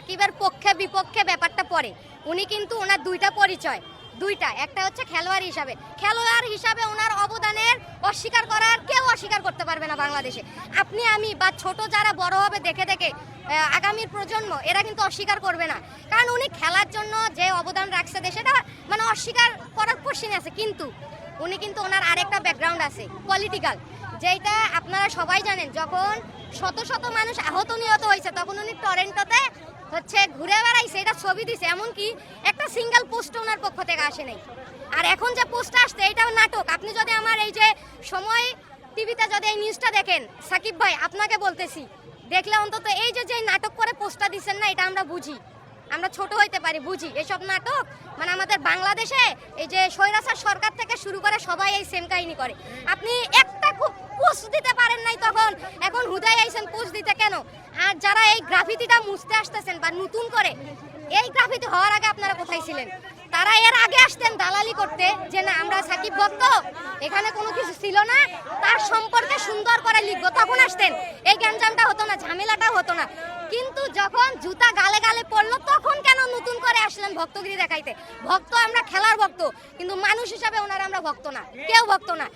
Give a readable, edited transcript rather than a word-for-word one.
সাকিবের পক্ষে বিপক্ষে ব্যাপারটা পড়ে। উনি কিন্তু ওনার দুইটা পরিচয়, একটা হচ্ছে খেলোয়াড় হিসাবে ওনার অবদানের অস্বীকার করার কেউ অস্বীকার করতে পারবে না বাংলাদেশে। আপনি আমি বা ছোট যারা বড় হবে দেখে দেখে আগামীর প্রজন্ম এরা কিন্তু অস্বীকার করবে না, কারণ উনি খেলার জন্য যে অবদান রাখছে দেশেটা মানে অস্বীকার করার কোশ্চেন আছে। কিন্তু উনি কিন্তু ওনার আরেকটা ব্যাকগ্রাউন্ড আছে পলিটিক্যাল, যেটা আপনারা সবাই জানেন। যখন শত শত মানুষ আহত নিহত হয়েছে তখন উনি টরেন্টোতে ঘুরে বেড়াইছে, এটা ছবি দিছে, এমনকি একটা সিঙ্গেল পোস্ট ওনার পক্ষ থেকে আসে নাই। আর এখন যে পোস্টটা আসছে এটাও নাটক। আপনি যদি আমার এই যে সময় টিভিতে যদি এই নিউজটা দেখেন, সাকিব ভাই আপনাকে বলতেছি, দেখলে অন্তত এই যে নাটক করে পোস্টটা দিচ্ছেন না, এটা আমরা বুঝি। আমরা ছোট হইতে পারি, বুঝি এসব নাটক মানে আমাদের বাংলাদেশে এই যে স্বৈরাচার সরকার থেকে শুরু করে সবাই এই সেম কাহিনী করে। আপনি একটা পোস্ট দিতে পারেন নাই তখন, এখন হুদাই আইছেন পোস্ট দিতে কেন? আর যারা এই গ্রাফিতিটা মুছতে আসতেছেন বা নতুন করে, এই গ্রাফিতি হওয়ার আগে আপনারা কোথায় ছিলেন? তারা এর আগে আসতেন দালালি করতে যে না আমরা সাকিব ভক্ত, এখানে কোনো কিছু ছিল না, তার সম্পর্কে সুন্দর করে লিখবো, তখন আসতেন। এই গ্যাঞ্জামটা হতো না, ঝামেলাটা হতো না। কিন্তু যখন জুতা গালে গালে পড়লো তখন কেন নতুন করে আসলেন ভক্তগিরি দেখাইতে? ভক্ত আমরা খেলার ভক্ত, কিন্তু মানুষ হিসাবে ওনারা আমরা ভক্ত না, কেউ ভক্ত না।